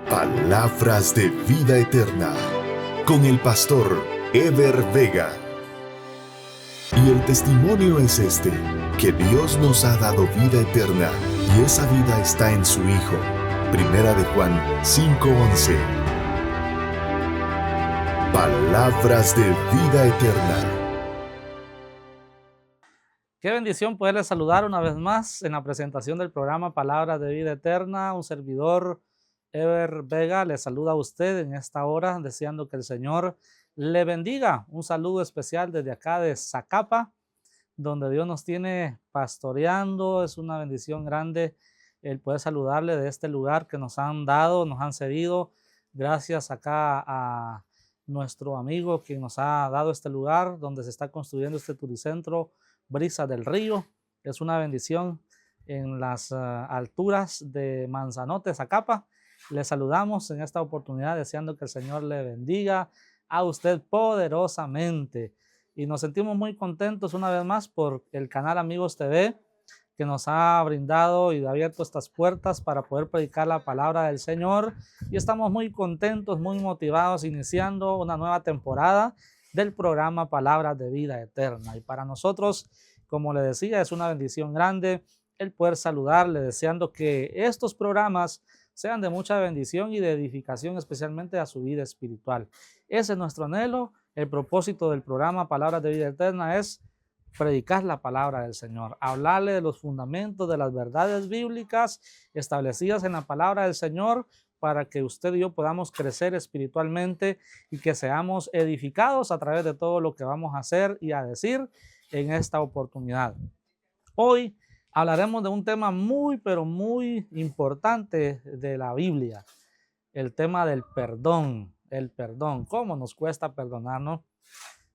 Palabras de vida eterna, con el pastor Ever Vega. Y el testimonio es este, que Dios nos ha dado vida eterna, y esa vida está en su Hijo. Primera de Juan 5:11. Palabras de vida eterna. Qué bendición poderles saludar una vez más en la presentación del programa Palabras de Vida Eterna. Un servidor, Ever Vega, le saluda a usted en esta hora, deseando que el Señor le bendiga. Un saludo especial desde acá de Zacapa, donde Dios nos tiene pastoreando. Es una bendición grande el poder saludarle de este lugar que nos han dado, nos han cedido. Gracias acá a nuestro amigo que nos ha dado este lugar donde se está construyendo este turicentro Brisa del Río. Es una bendición en las alturas de Manzanote, Zacapa. Le saludamos en esta oportunidad deseando que el Señor le bendiga a usted poderosamente. Y nos sentimos muy contentos una vez más por el canal Amigos TV, que nos ha brindado y abierto estas puertas para poder predicar la palabra del Señor. Y estamos muy contentos, muy motivados, iniciando una nueva temporada del programa Palabras de Vida Eterna. Y para nosotros, como le decía, es una bendición grande el poder saludarle, deseando que estos programas sean de mucha bendición y de edificación, especialmente a su vida espiritual. Ese es nuestro anhelo. El propósito del programa Palabras de Vida Eterna es predicar la palabra del Señor, hablarle de los fundamentos, de las verdades bíblicas establecidas en la palabra del Señor, para que usted y yo podamos crecer espiritualmente y que seamos edificados a través de todo lo que vamos a hacer y a decir en esta oportunidad. Hoy hablaremos de un tema muy, pero muy importante de la Biblia, el tema del perdón. El perdón, ¿cómo nos cuesta perdonarnos?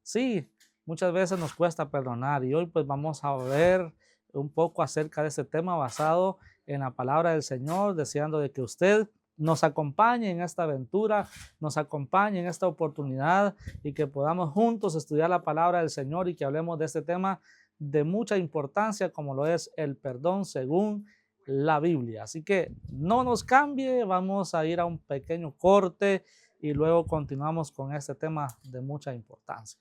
Sí, muchas veces nos cuesta perdonar, y hoy pues vamos a ver un poco acerca de ese tema basado en la palabra del Señor, deseando de que usted nos acompañe en esta aventura, nos acompañe en esta oportunidad y que podamos juntos estudiar la palabra del Señor y que hablemos de este tema de mucha importancia como lo es el perdón según la Biblia. Así que no nos cambie, vamos a ir a un pequeño corte y luego continuamos con este tema de mucha importancia.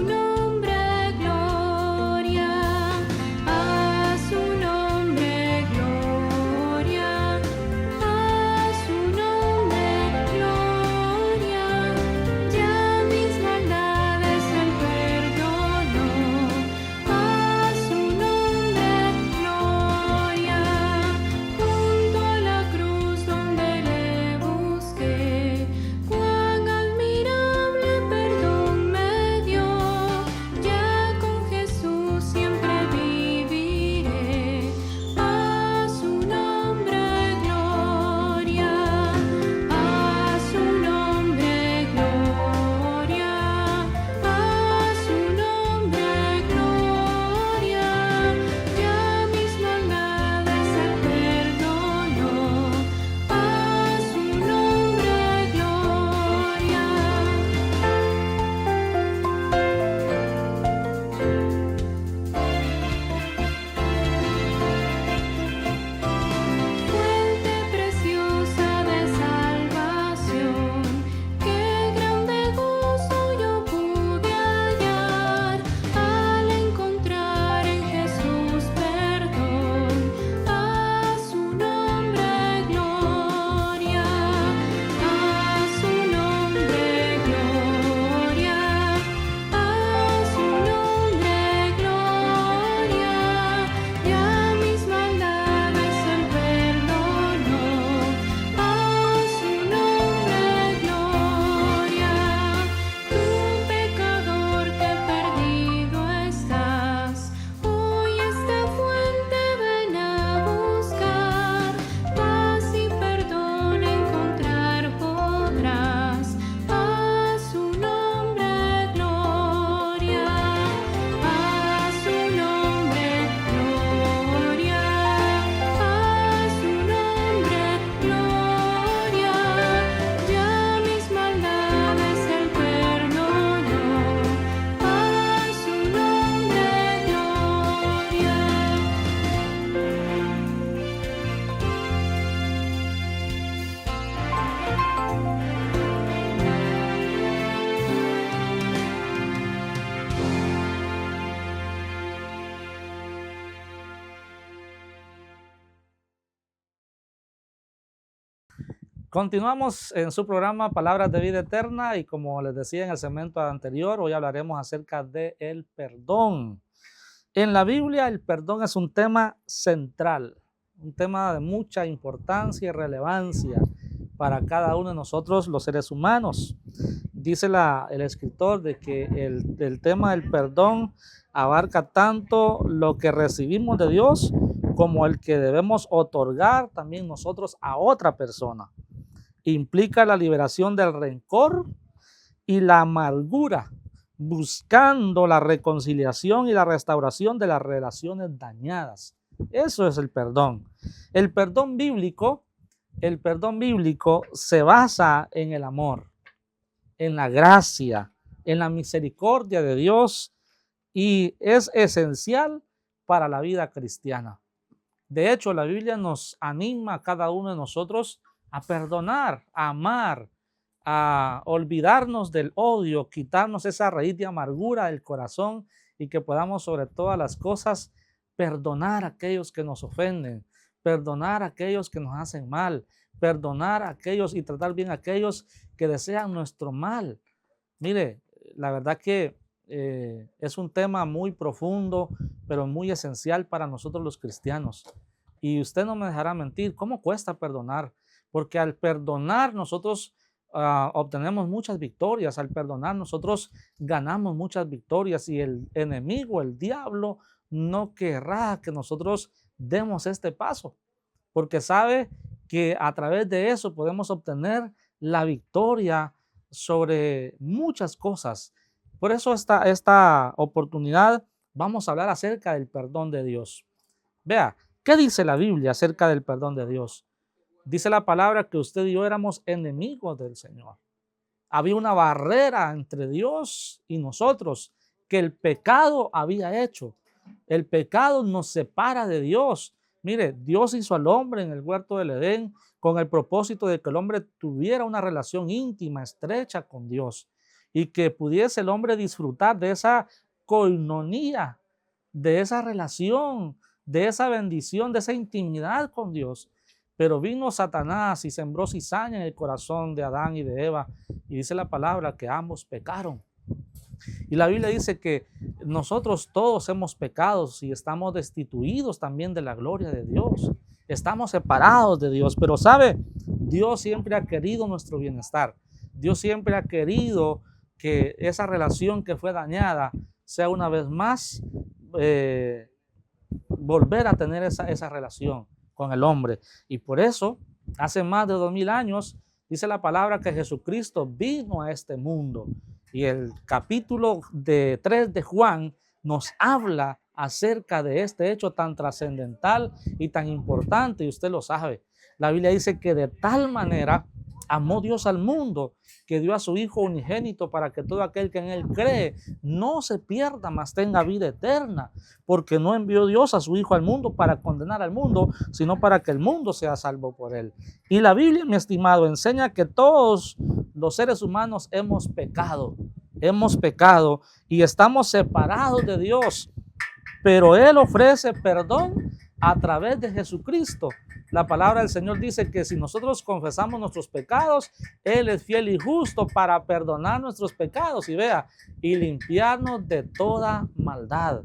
Nombre Continuamos en su programa Palabras de Vida Eterna y como les decía en el segmento anterior, hoy hablaremos acerca del perdón. En la Biblia el perdón es un tema central, un tema de mucha importancia y relevancia para cada uno de nosotros los seres humanos. Dice el escritor de que el tema del perdón abarca tanto lo que recibimos de Dios como el que debemos otorgar también nosotros a otra persona. Implica la liberación del rencor y la amargura, buscando la reconciliación y la restauración de las relaciones dañadas. Eso es el perdón. El perdón bíblico se basa en el amor, en la gracia, en la misericordia de Dios y es esencial para la vida cristiana. De hecho, la Biblia nos anima a cada uno de nosotros a perdonar, a amar, a olvidarnos del odio, quitarnos esa raíz de amargura del corazón y que podamos sobre todas las cosas perdonar a aquellos que nos ofenden, perdonar a aquellos que nos hacen mal, perdonar a aquellos y tratar bien a aquellos que desean nuestro mal. Mire, la verdad que es un tema muy profundo, pero muy esencial para nosotros los cristianos. Y usted no me dejará mentir, ¿cómo cuesta perdonar? Porque al perdonar nosotros obtenemos muchas victorias, al perdonar nosotros ganamos muchas victorias y el enemigo, el diablo, no querrá que nosotros demos este paso, porque sabe que a través de eso podemos obtener la victoria sobre muchas cosas. Por eso esta oportunidad vamos a hablar acerca del perdón de Dios. Vea, ¿qué dice la Biblia acerca del perdón de Dios? Dice la palabra que usted y yo éramos enemigos del Señor. Había una barrera entre Dios y nosotros que el pecado había hecho. El pecado nos separa de Dios. Mire, Dios hizo al hombre en el huerto del Edén con el propósito de que el hombre tuviera una relación íntima, estrecha con Dios y que pudiese el hombre disfrutar de esa coinonía, de esa relación, de esa bendición, de esa intimidad con Dios. Pero vino Satanás y sembró cizaña en el corazón de Adán y de Eva. Y dice la palabra que ambos pecaron. Y la Biblia dice que nosotros todos hemos pecado y estamos destituidos también de la gloria de Dios. Estamos separados de Dios. Pero ¿sabe? Dios siempre ha querido nuestro bienestar. Dios siempre ha querido que esa relación que fue dañada sea una vez más volver a tener esa relación con el hombre. Y por eso, hace más de 2000 años, dice la palabra que Jesucristo vino a este mundo. Y el capítulo 3 de Juan nos habla acerca de este hecho tan trascendental y tan importante, y usted lo sabe. La Biblia dice que de tal manera amó Dios al mundo que dio a su Hijo unigénito para que todo aquel que en él cree no se pierda, mas tenga vida eterna, porque no envió Dios a su Hijo al mundo para condenar al mundo, sino para que el mundo sea salvo por él. Y la Biblia, mi estimado, enseña que todos los seres humanos hemos pecado y estamos separados de Dios, pero Él ofrece perdón a través de Jesucristo. La palabra del Señor dice que si nosotros confesamos nuestros pecados, Él es fiel y justo para perdonar nuestros pecados y limpiarnos de toda maldad.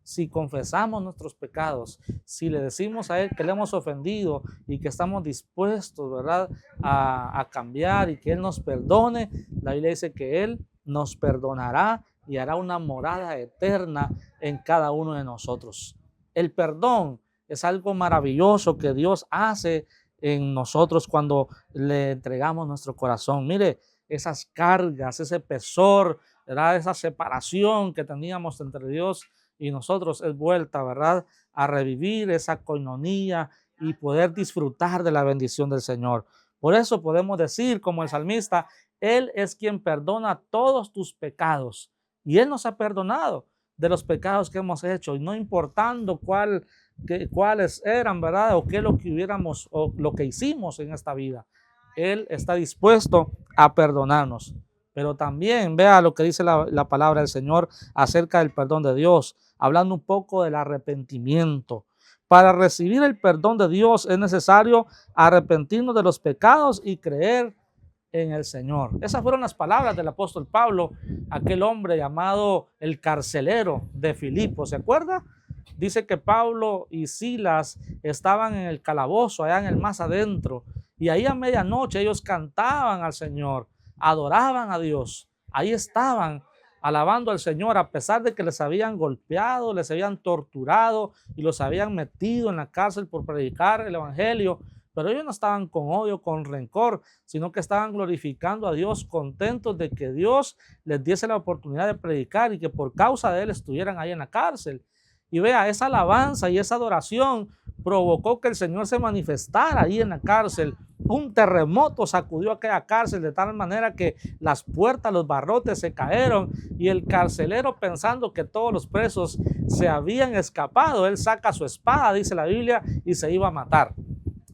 Si confesamos nuestros pecados, si le decimos a Él que le hemos ofendido y que estamos dispuestos, ¿verdad?, a cambiar y que Él nos perdone, la Biblia dice que Él nos perdonará y hará una morada eterna en cada uno de nosotros. El perdón es algo maravilloso que Dios hace en nosotros cuando le entregamos nuestro corazón. Mire, esas cargas, ese pesor, ¿verdad?, esa separación que teníamos entre Dios y nosotros es vuelta, ¿verdad?, a revivir esa coinonía y poder disfrutar de la bendición del Señor. Por eso podemos decir, como el salmista, Él es quien perdona todos tus pecados. Y Él nos ha perdonado de los pecados que hemos hecho, y no importando cuáles eran, ¿verdad?, o qué es lo que hubiéramos o lo que hicimos en esta vida. Él está dispuesto a perdonarnos. Pero también vea lo que dice la palabra del Señor acerca del perdón de Dios, hablando un poco del arrepentimiento. Para recibir el perdón de Dios es necesario arrepentirnos de los pecados y creer en el Señor. Esas fueron las palabras del apóstol Pablo, aquel hombre llamado el carcelero de Filipo. ¿Se acuerda? Dice que Pablo y Silas estaban en el calabozo, allá en el más adentro, y ahí a medianoche ellos cantaban al Señor, adoraban a Dios. Ahí estaban alabando al Señor, a pesar de que les habían golpeado, les habían torturado y los habían metido en la cárcel por predicar el evangelio. Pero ellos no estaban con odio, con rencor, sino que estaban glorificando a Dios, contentos de que Dios les diese la oportunidad de predicar y que por causa de él estuvieran ahí en la cárcel. Y vea, esa alabanza y esa adoración provocó que el Señor se manifestara ahí en la cárcel. Un terremoto sacudió aquella cárcel de tal manera que las puertas, los barrotes se cayeron, y el carcelero, pensando que todos los presos se habían escapado, él saca su espada, dice la Biblia, y se iba a matar.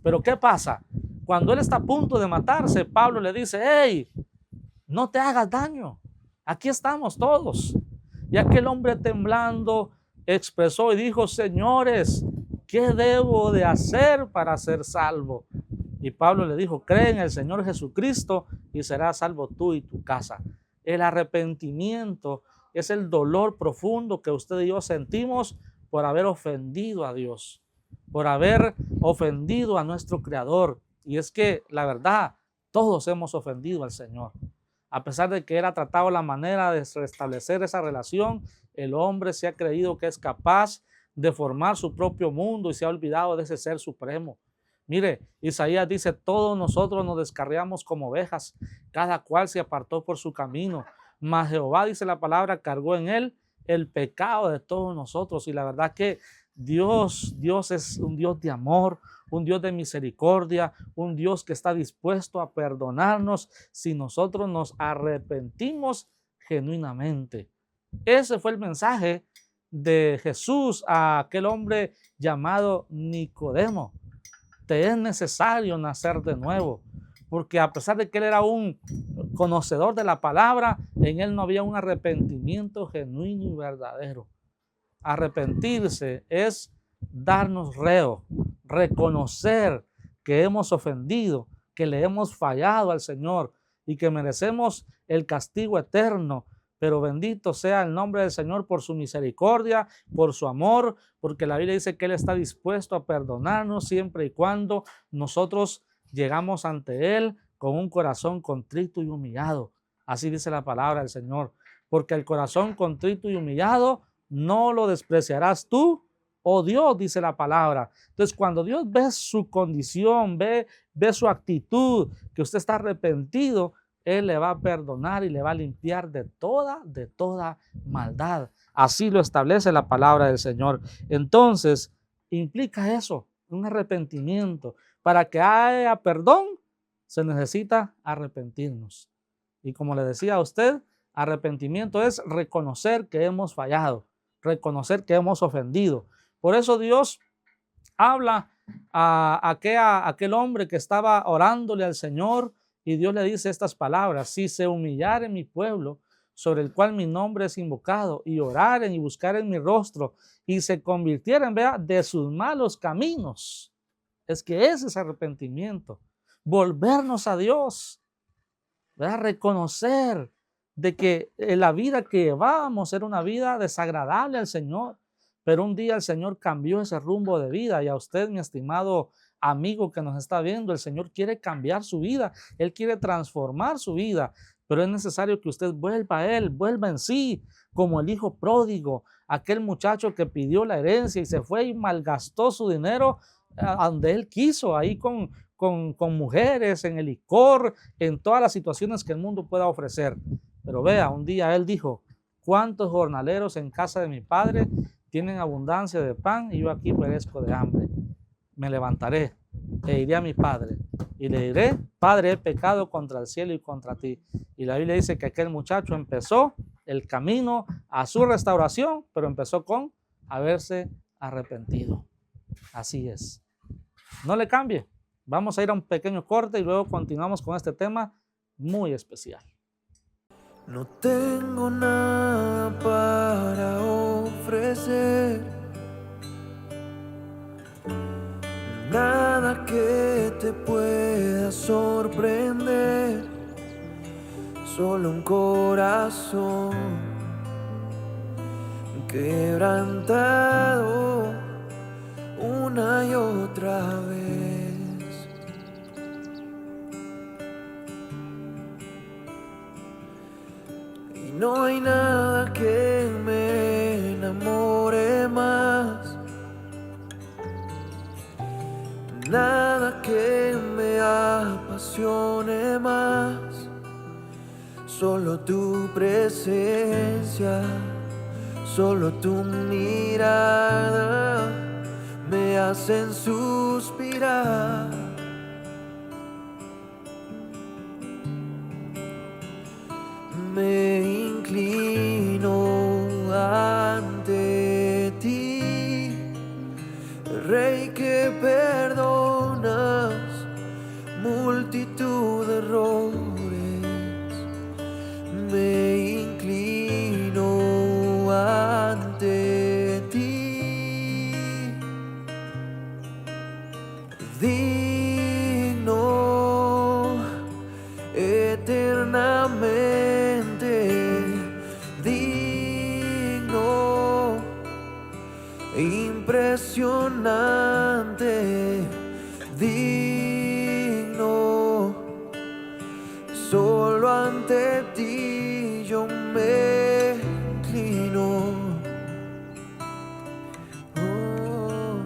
Pero ¿qué pasa? Cuando él está a punto de matarse, Pablo le dice: hey, no te hagas daño, aquí estamos todos. Y aquel hombre, temblando, expresó y dijo: señores, ¿qué debo de hacer para ser salvo? Y Pablo le dijo: cree en el Señor Jesucristo y serás salvo tú y tu casa. El arrepentimiento es el dolor profundo que usted y yo sentimos por haber ofendido a Dios, por haber ofendido a nuestro Creador. Y es que la verdad, todos hemos ofendido al Señor. A pesar de que Él ha tratado la manera de restablecer esa relación, el hombre se ha creído que es capaz de formar su propio mundo y se ha olvidado de ese ser supremo. Mire, Isaías dice: todos nosotros nos descarriamos como ovejas, cada cual se apartó por su camino, mas Jehová, dice la palabra, cargó en él el pecado de todos nosotros. Y la verdad que Dios es un Dios de amor, un Dios de misericordia, un Dios que está dispuesto a perdonarnos si nosotros nos arrepentimos genuinamente. Ese fue el mensaje de Jesús a aquel hombre llamado Nicodemo. Te es necesario nacer de nuevo, porque a pesar de que él era un conocedor de la palabra, en él no había un arrepentimiento genuino y verdadero. Arrepentirse es darnos reo, reconocer que hemos ofendido, que le hemos fallado al Señor y que merecemos el castigo eterno. Pero bendito sea el nombre del Señor por su misericordia, por su amor, porque la Biblia dice que Él está dispuesto a perdonarnos siempre y cuando nosotros llegamos ante Él con un corazón contrito y humillado. Así dice la palabra del Señor, porque el corazón contrito y humillado no lo despreciarás tú, oh Dios, dice la palabra. Entonces, cuando Dios ve su condición, ve su actitud, que usted está arrepentido, Él le va a perdonar y le va a limpiar de toda maldad. Así lo establece la palabra del Señor. Entonces, implica eso, un arrepentimiento. Para que haya perdón, se necesita arrepentirnos. Y como le decía a usted, arrepentimiento es reconocer que hemos fallado, reconocer que hemos ofendido. Por eso Dios habla a aquel hombre que estaba orándole al Señor, y Dios le dice estas palabras: si se humillare mi pueblo, sobre el cual mi nombre es invocado, y oraren y buscaren mi rostro, y se convirtieren, vea, de sus malos caminos. Es que ese es arrepentimiento, volvernos a Dios, ¿verdad? Reconocer de que la vida que llevábamos era una vida desagradable al Señor, pero un día el Señor cambió ese rumbo de vida. Y a usted, mi estimado amigo que nos está viendo, el Señor quiere cambiar su vida, Él quiere transformar su vida, pero es necesario que usted vuelva a Él, vuelva en sí, como el hijo pródigo, aquel muchacho que pidió la herencia y se fue y malgastó su dinero a donde él quiso, ahí con mujeres, en el licor, en todas las situaciones que el mundo pueda ofrecer. Pero vea, un día él dijo: ¿cuántos jornaleros en casa de mi padre tienen abundancia de pan y yo aquí perezco de hambre? Me levantaré e iré a mi padre y le diré: Padre, he pecado contra el cielo y contra ti. Y la Biblia dice que aquel muchacho empezó el camino a su restauración, pero empezó con haberse arrepentido. Así es. No le cambie. Vamos a ir a un pequeño corte y luego continuamos con este tema muy especial. No tengo nada para ofrecer, nada que te pueda sorprender, solo un corazón quebrantado una y otra vez. Y no hay nada que me enamore más, nada que me apasione más, solo tu presencia, solo tu mirada me hacen suspirar. Me inclino ante ti, Rey que perdonas multitud de errores. Me inclino ante ti, digno eternamente, digno, impresionante, digno. Solo ante ti yo me inclino. Oh,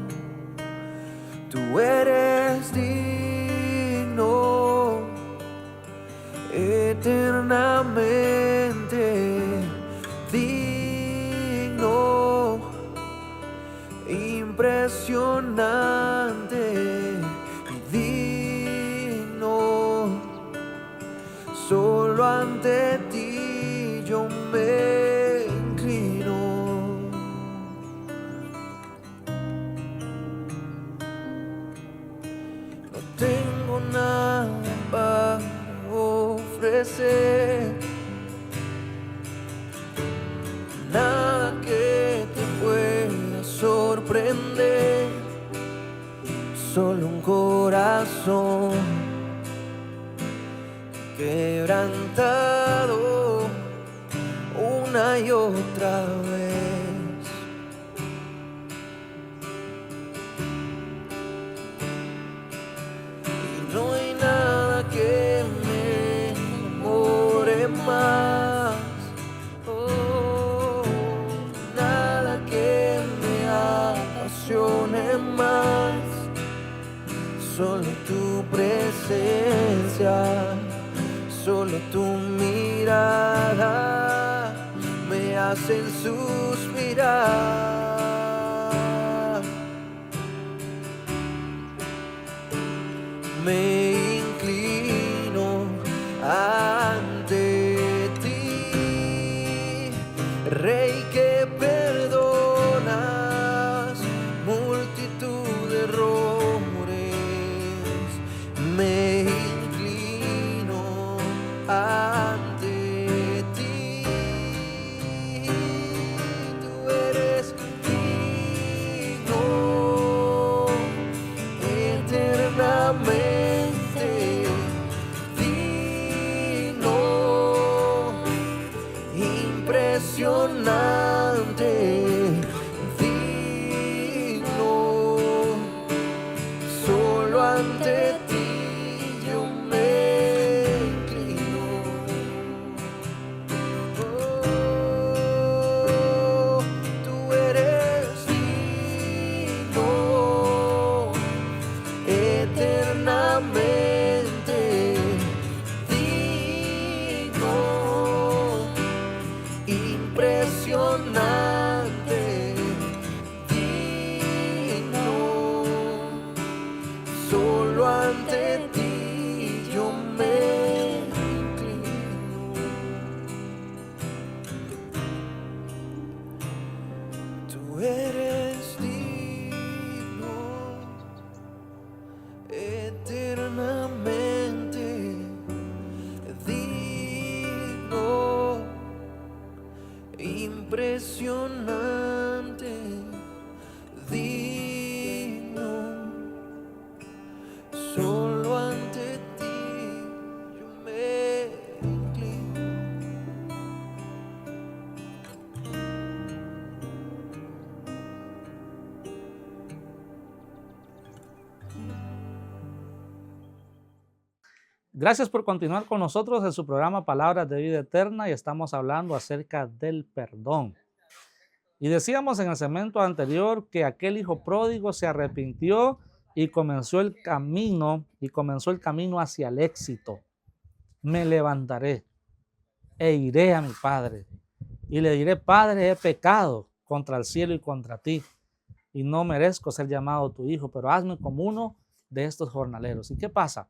tú eres digno eternamente, digno, impresionante, digno. Solo ante ti yo me inclino. No tengo nada para ofrecer, nada que te pueda sorprender, solo un corazón quebrantado una y otra vez. Y no hay nada que me enamore más, oh, nada que me apasione más, solo tu presencia, solo tu mirada me hacen suspirar. Me inclino ante ti, Rey que perdonas multitud de errores. Me inclino ante ti, tú eres digno eternamente, digno, impresionante, digno. Solo ante ti yo me inclino. Oh, tú eres digno eternamente, digno, impresionante, digno. Solo ante ti yo me inclino. Tú eres digno eternamente, digno, impresionante, digno. Gracias por continuar con nosotros en su programa Palabras de Vida Eterna y estamos hablando acerca del perdón. Y decíamos en el segmento anterior que aquel hijo pródigo se arrepintió y comenzó el camino hacia el éxito. Me levantaré e iré a mi padre y le diré: Padre, he pecado contra el cielo y contra ti y no merezco ser llamado tu hijo, pero hazme como uno de estos jornaleros. ¿Y qué pasa?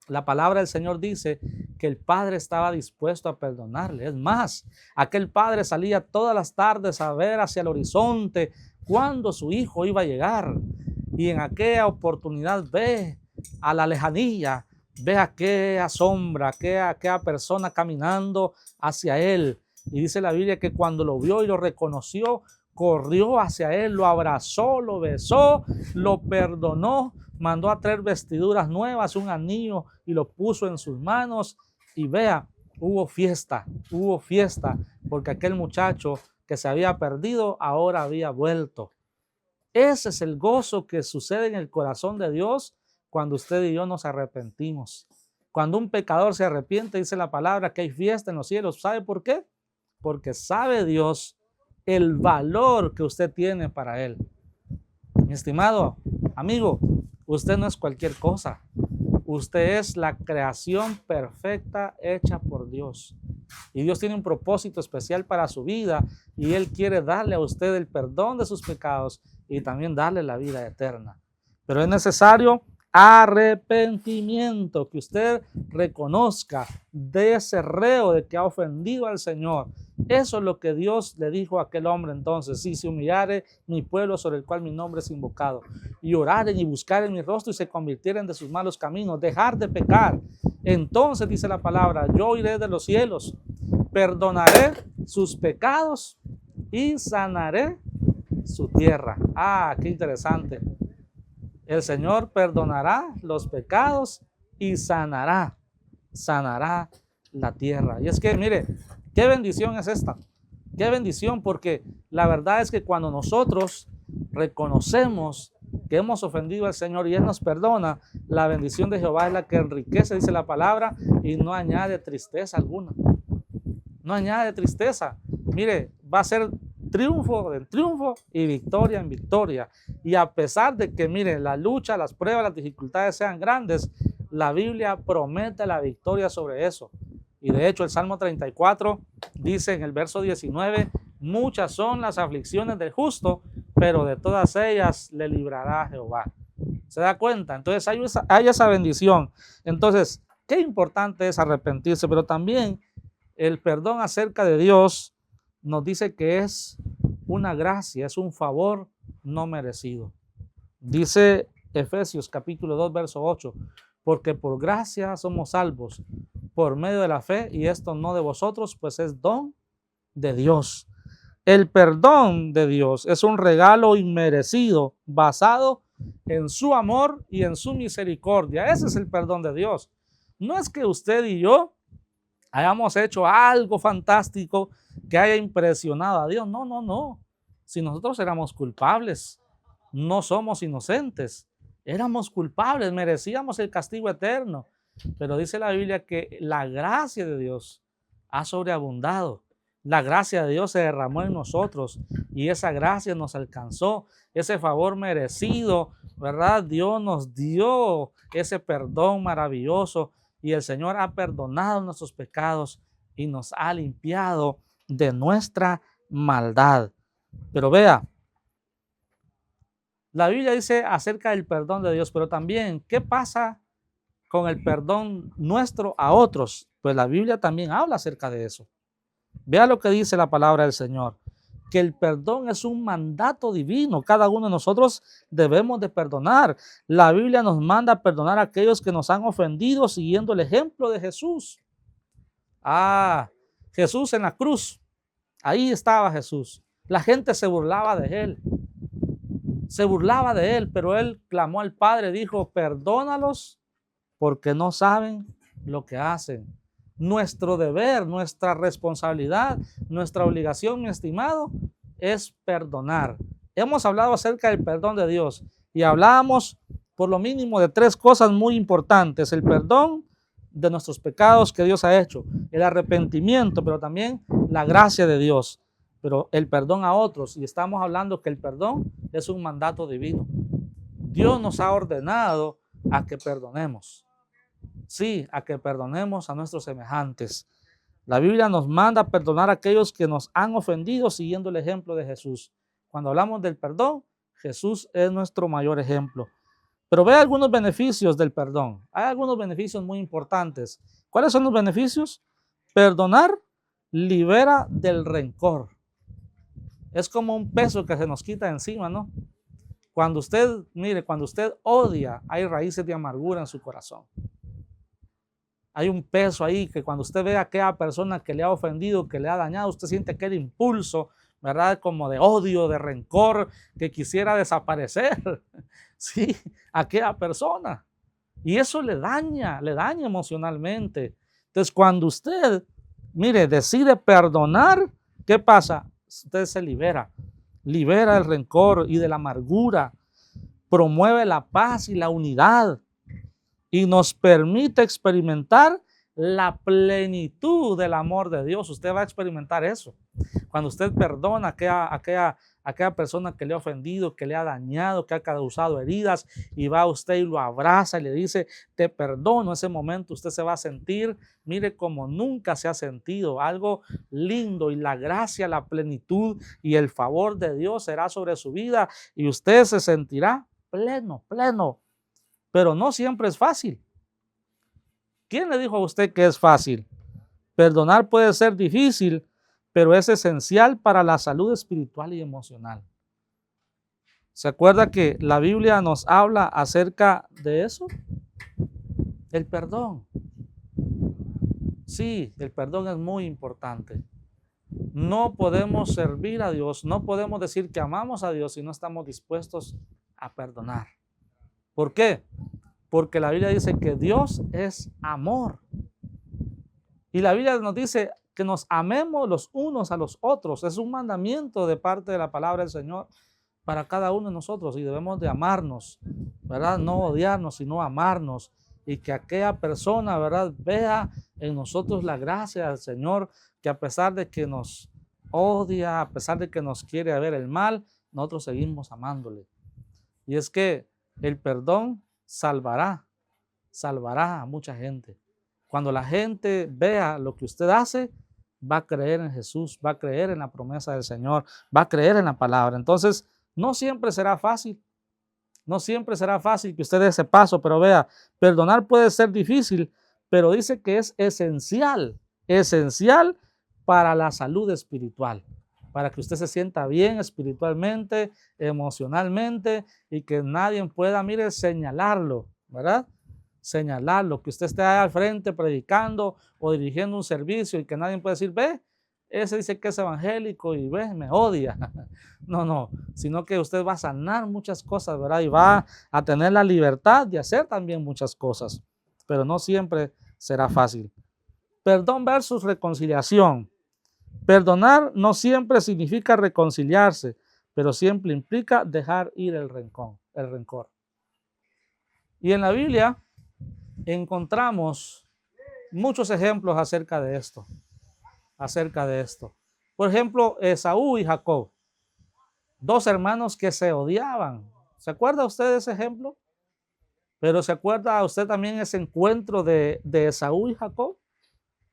La palabra del Señor dice que el padre estaba dispuesto a perdonarle. Es más, aquel padre salía todas las tardes a ver hacia el horizonte cuándo su hijo iba a llegar. Y en aquella oportunidad ve a la lejanía, ve a aquella sombra, aquella persona caminando hacia él. Y dice la Biblia que cuando lo vio y lo reconoció, corrió hacia él, lo abrazó, lo besó, lo perdonó, mandó a traer vestiduras nuevas, un anillo y lo puso en sus manos. Y vea, hubo fiesta, porque aquel muchacho que se había perdido ahora había vuelto. Ese es el gozo que sucede en el corazón de Dios cuando usted y yo nos arrepentimos. Cuando un pecador se arrepiente, dice la palabra que hay fiesta en los cielos. ¿Sabe por qué? Porque sabe Dios el valor que usted tiene para Él. Mi estimado amigo, usted no es cualquier cosa. Usted es la creación perfecta hecha por Dios. Y Dios tiene un propósito especial para su vida y Él quiere darle a usted el perdón de sus pecados y también darle la vida eterna. Pero es necesario arrepentimiento, que usted reconozca de ese reo de que ha ofendido al Señor. Eso es lo que Dios le dijo a aquel hombre entonces: si se humillare mi pueblo sobre el cual mi nombre es invocado, y oraren y buscaren mi rostro y se convirtieren de sus malos caminos, dejar de pecar, entonces dice la palabra: yo iré de los cielos, perdonaré sus pecados y sanaré su tierra. Ah, qué interesante. El Señor perdonará los pecados y sanará la tierra. Y es que, mire, qué bendición es esta. Qué bendición, porque la verdad es que cuando nosotros reconocemos que hemos ofendido al Señor y Él nos perdona, la bendición de Jehová es la que enriquece, dice la palabra, y no añade tristeza alguna. No añade tristeza. Mire, va a ser triunfo en triunfo y victoria en victoria. Y a pesar de que, mire, la lucha, las pruebas, las dificultades sean grandes, la Biblia promete la victoria sobre eso. Y de hecho el Salmo 34 dice en el verso 19: muchas son las aflicciones del justo, pero de todas ellas le librará Jehová. ¿Se da cuenta? Entonces hay esa bendición. Entonces, qué importante es arrepentirse, pero también el perdón acerca de Dios nos dice que es una gracia, es un favor no merecido. Dice Efesios capítulo 2, verso 8: porque por gracia somos salvos por medio de la fe, y esto no de vosotros, pues es don de Dios. El perdón de Dios es un regalo inmerecido basado en su amor y en su misericordia. Ese es el perdón de Dios. No es que usted y yo hayamos hecho algo fantástico que haya impresionado a Dios. No, no, no. Si nosotros éramos culpables, no somos inocentes. Éramos culpables, merecíamos el castigo eterno. Pero dice la Biblia que la gracia de Dios ha sobreabundado. La gracia de Dios se derramó en nosotros y esa gracia nos alcanzó. Ese favor merecido, ¿verdad? Dios nos dio ese perdón maravilloso y el Señor ha perdonado nuestros pecados y nos ha limpiado de nuestra maldad. Pero vea, la Biblia dice acerca del perdón de Dios, pero también, ¿qué pasa con el perdón nuestro a otros? Pues la Biblia también habla acerca de eso. Vea lo que dice la palabra del Señor, que el perdón es un mandato divino. Cada uno de nosotros debemos de perdonar. La Biblia nos manda a perdonar a aquellos que nos han ofendido siguiendo el ejemplo de Jesús. Jesús en la cruz, ahí estaba Jesús. La gente se burlaba de él. Pero él clamó al Padre, dijo: perdónalos porque no saben lo que hacen. Nuestro deber, nuestra responsabilidad, nuestra obligación, mi estimado, es perdonar. Hemos hablado acerca del perdón de Dios y hablamos por lo mínimo de 3 cosas muy importantes: el perdón de nuestros pecados que Dios ha hecho, el arrepentimiento, pero también la gracia de Dios, pero el perdón a otros. Y estamos hablando que el perdón es un mandato divino. Dios nos ha ordenado a que perdonemos. Sí, a que perdonemos a nuestros semejantes. La Biblia nos manda a perdonar a aquellos que nos han ofendido siguiendo el ejemplo de Jesús. Cuando hablamos del perdón, Jesús es nuestro mayor ejemplo. Pero ve algunos beneficios del perdón. Hay algunos beneficios muy importantes. ¿Cuáles son los beneficios? Perdonar libera del rencor. Es como un peso que se nos quita encima, ¿no? Cuando usted, mire, cuando usted odia, hay raíces de amargura en su corazón. Hay un peso ahí que cuando usted ve a aquella persona que le ha ofendido, que le ha dañado, usted siente aquel impulso, ¿verdad? Como de odio, de rencor, que quisiera desaparecer, ¿sí? A aquella persona. Y eso le daña emocionalmente. Entonces, cuando usted, mire, decide perdonar, ¿qué pasa? Usted se libera del rencor y de la amargura, promueve la paz y la unidad y nos permite experimentar la plenitud del amor de Dios. Usted va a experimentar eso. Cuando usted perdona a aquella persona que le ha ofendido, que le ha dañado, que ha causado heridas, y va a usted y lo abraza y le dice, te perdono, ese momento usted se va a sentir, mire, como nunca se ha sentido, algo lindo, y la gracia, la plenitud y el favor de Dios será sobre su vida y usted se sentirá pleno. Pero no siempre es fácil. ¿Quién le dijo a usted que es fácil? Perdonar puede ser difícil, pero es esencial para la salud espiritual y emocional. ¿Se acuerda que la Biblia nos habla acerca de eso? El perdón. Sí, el perdón es muy importante. No podemos servir a Dios, no podemos decir que amamos a Dios si no estamos dispuestos a perdonar. ¿Por qué? Porque la Biblia dice que Dios es amor. Y la Biblia nos dice que nos amemos los unos a los otros. Es un mandamiento de parte de la palabra del Señor para cada uno de nosotros y debemos de amarnos, ¿verdad? No odiarnos, sino amarnos. Y que aquella persona, ¿verdad?, vea en nosotros la gracia del Señor, que a pesar de que nos odia, a pesar de que nos quiere ver el mal, nosotros seguimos amándole. Y es que el perdón salvará a mucha gente. Cuando la gente vea lo que usted hace, va a creer en Jesús, va a creer en la promesa del Señor, va a creer en la palabra. Entonces, no siempre será fácil. No siempre será fácil que usted dé ese paso, pero vea, perdonar puede ser difícil, pero dice que es esencial para la salud espiritual, para que usted se sienta bien espiritualmente, emocionalmente y que nadie pueda, mire, señalarlo, ¿verdad? Señalarlo, que usted esté ahí al frente predicando o dirigiendo un servicio y que nadie pueda decir, ve, ese dice que es evangélico y ve, me odia. No, sino que usted va a sanar muchas cosas, ¿verdad? Y va a tener la libertad de hacer también muchas cosas, pero no siempre será fácil. Perdón versus reconciliación. Perdonar no siempre significa reconciliarse, pero siempre implica dejar ir el rencor. Y en la Biblia encontramos muchos ejemplos acerca de esto. Por ejemplo, Esaú y Jacob, dos hermanos que se odiaban. ¿Se acuerda usted de ese ejemplo? Pero ¿se acuerda usted también ese encuentro de Esaú y Jacob?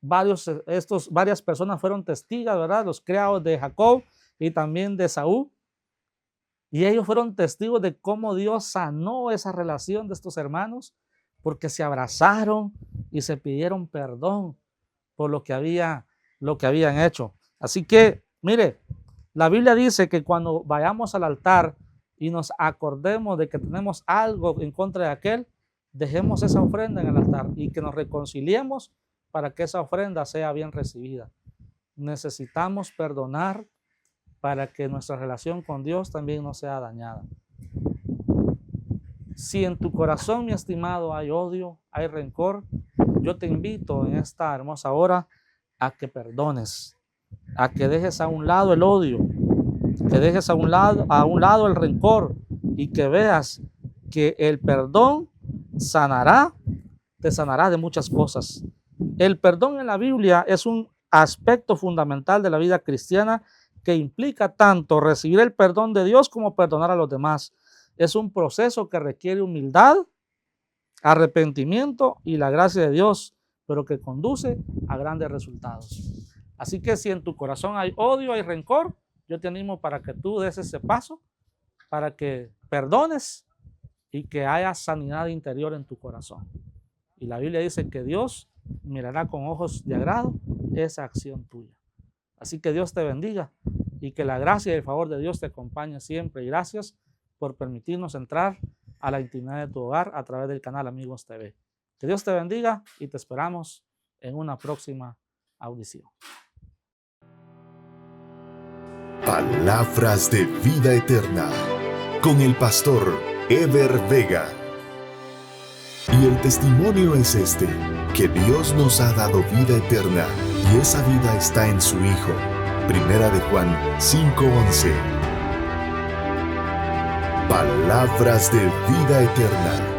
Varias personas fueron testigos, ¿verdad? Los criados de Jacob y también de Esaú. Y ellos fueron testigos de cómo Dios sanó esa relación de estos hermanos, porque se abrazaron y se pidieron perdón por lo que habían hecho. Así que, mire, la Biblia dice que cuando vayamos al altar y nos acordemos de que tenemos algo en contra de aquel, dejemos esa ofrenda en el altar y que nos reconciliemos para que esa ofrenda sea bien recibida. Necesitamos perdonar para que nuestra relación con Dios también no sea dañada. Si en tu corazón, mi estimado, hay odio, hay rencor, yo te invito en esta hermosa hora a que perdones, a que dejes a un lado el odio, que dejes a un lado el rencor y que veas que el perdón sanará te sanará de muchas cosas. El perdón en la Biblia es un aspecto fundamental de la vida cristiana que implica tanto recibir el perdón de Dios como perdonar a los demás. Es un proceso que requiere humildad, arrepentimiento y la gracia de Dios, pero que conduce a grandes resultados. Así que si en tu corazón hay odio, hay rencor, yo te animo para que tú des ese paso, para que perdones y que haya sanidad interior en tu corazón. Y la Biblia dice que Dios mirará con ojos de agrado esa acción tuya. Así que Dios te bendiga y que la gracia y el favor de Dios te acompañe siempre. Y gracias por permitirnos entrar a la intimidad de tu hogar a través del canal Amigos TV. Que Dios te bendiga y te esperamos en una próxima audición. Palabras de vida eterna con el pastor Ever Vega. Y el testimonio es este, que Dios nos ha dado vida eterna y esa vida está en su Hijo. Primera de Juan 5:11. Palabras de vida eterna.